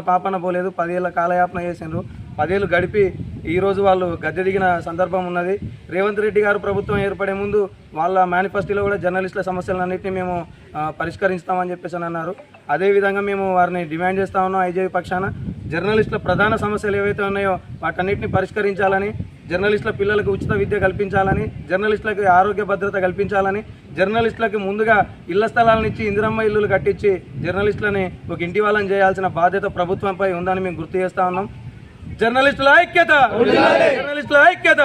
పాపన పోలేదు, 10 ఏళ్ళ కాలయాపన చేసిండ్రు. 10 ఏళ్ళు గడిపి ఈరోజు వాళ్ళు గద్దె దిగిన సందర్భం ఉన్నది. రేవంత్ రెడ్డి గారు ప్రభుత్వం ఏర్పడే ముందు వాళ్ళ మేనిఫెస్టోలో కూడా జర్నలిస్టుల సమస్యలన్నింటినీ మేము పరిష్కరిస్తామని చెప్పేసి అన్నారు. అదేవిధంగా మేము వారిని డిమాండ్ చేస్తా ఉన్నాం. ఐజేపీ పక్షాన జర్నలిస్టుల ప్రధాన సమస్యలు ఏవైతే ఉన్నాయో వాటన్నిటిని పరిష్కరించాలని, జర్నలిస్టుల పిల్లలకు ఉచిత విద్య కల్పించాలని, జర్నలిస్టులకు ఆరోగ్య భద్రత కల్పించాలని, జర్నలిస్టులకు ముందుగా ఇళ్ల స్థలాలను ఇచ్చి ఇందిరమ్మ ఇల్లులు కట్టించి జర్నలిస్టులని ఒక ఇంటి వాళ్ళని చేయాల్సిన బాధ్యత ప్రభుత్వంపై ఉందని మేము గుర్తు చేస్తా ఉన్నాం. జర్నలిస్టుల ఐక్యత, జర్నలిస్టుల ఐక్యత.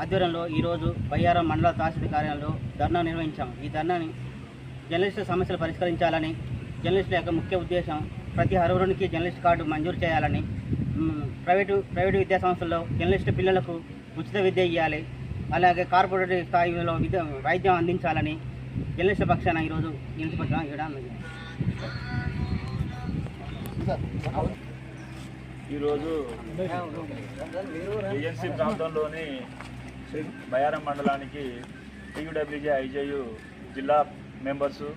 ఆధ్వర్యంలో ఈరోజు బయ్యారం మండల తహసీల్దార్ కార్యాలయంలో ధర్నా నిర్వహించాం. ఈ ధర్నాని జర్నలిస్టుల సమస్యలు పరిష్కరించాలని, జర్నలిస్టుల యొక్క ముఖ్య ఉద్దేశం ప్రతి అర్హునికి జర్నలిస్ట్ కార్డు మంజూరు చేయాలని, ప్రైవేటు విద్యాసంస్థల్లో జర్నలిస్టు పిల్లలకు ఉచిత విద్య ఇవ్వాలి, అలాగే కార్పొరేట్ స్థాయిలో వైద్యం అందించాలని జర్నలిస్టుల పక్షాన ఈరోజు నిలిచిపక్షం ఇవ్వడం. ఈరోజు ఏజెన్సీ ప్రాంతంలోని బయ్యారం మండలానికి టీయూడబ్ల్యూజే ఐజేయు జిల్లా మెంబర్సు,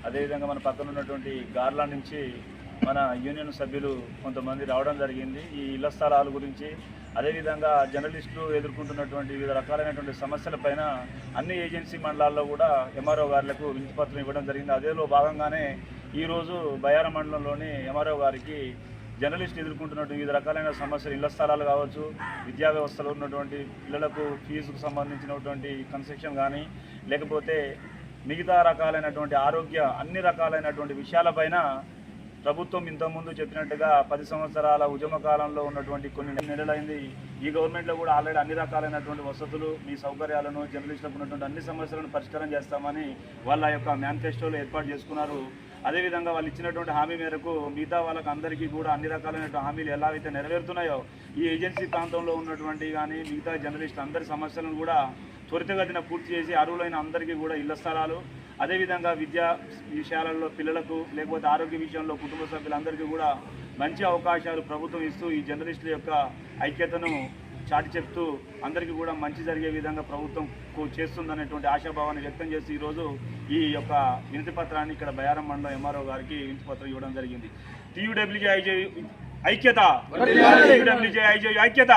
అదేవిధంగా మన పక్కన ఉన్నటువంటి గార్లా నుంచి మన యూనియన్ సభ్యులు కొంతమంది రావడం జరిగింది. ఈ ఇళ్ల స్థలాల గురించి, అదేవిధంగా జర్నలిస్టులు ఎదుర్కొంటున్నటువంటి వివిధ రకాలైనటువంటి సమస్యలపైన అన్ని ఏజెన్సీ మండలాల్లో కూడా ఎంఆర్ఓ గారులకు వినతిపత్రం ఇవ్వడం జరిగింది. అదేలో భాగంగానే ఈరోజు బయ్యారం మండలంలోని ఎంఆర్ఓ గారికి జర్నలిస్టులు ఎదుర్కొంటున్నటువంటి వివిధ రకాలైన సమస్యలు, ఇళ్ల స్థలాలు కావచ్చు, విద్యా వ్యవస్థలో ఉన్నటువంటి పిల్లలకు ఫీజుకు సంబంధించినటువంటి కన్సెషన్ కానీ, లేకపోతే మిగతా రకాలైనటువంటి ఆరోగ్య అన్ని రకాలైనటువంటి విషయాలపైన ప్రభుత్వం ఇంతకుముందు చెప్పినట్టుగా 10 సంవత్సరాల ఉద్యమ కాలంలో ఉన్నటువంటి కొన్ని నెలలైంది. ఈ గవర్నమెంట్లో కూడా ఆల్రెడీ అన్ని రకాలైనటువంటి వసతులు, మీ సౌకర్యాలను, జర్నలిస్టులకు ఉన్నటువంటి అన్ని సమస్యలను పరిష్కారం చేస్తామని వాళ్ళ యొక్క మేనిఫెస్టోలో ఏర్పాటు చేసుకున్నారు. అదేవిధంగా వాళ్ళు ఇచ్చినటువంటి హామీ మేరకు మిగతా వాళ్ళకి అందరికీ కూడా అన్ని రకాలైన హామీలు ఎలా అయితే నెరవేరుతున్నాయో ఈ ఏజెన్సీ ప్రాంతంలో ఉన్నటువంటి కానీ మిగతా జర్నలిస్టులు అందరి సమస్యలను కూడా త్వరితగతిన పూర్తి చేసి అర్హులైన అందరికీ కూడా ఇళ్ల స్థలాలు, అదేవిధంగా విద్యా విషయాలలో పిల్లలకు, లేకపోతే ఆరోగ్య విషయంలో కుటుంబ సభ్యులందరికీ కూడా మంచి అవకాశాలు ప్రభుత్వం ఇస్తూ ఈ జర్నలిస్టుల యొక్క ఐక్యతను చాటి చెప్తూ అందరికీ కూడా మంచి జరిగే విధంగా ప్రభుత్వం చేస్తుందనేటువంటి ఆశాభావాన్ని వ్యక్తం చేసి ఈరోజు ఈ యొక్క వినతి పత్రాన్ని ఇక్కడ బయ్యారం మండలం ఎంఆర్ఓ గారికి వినతి పత్రం ఇవ్వడం జరిగింది. టీయూడబ్ల్యూజే ఐక్యత, టీయూడబ్ల్యూజే ఐక్యత.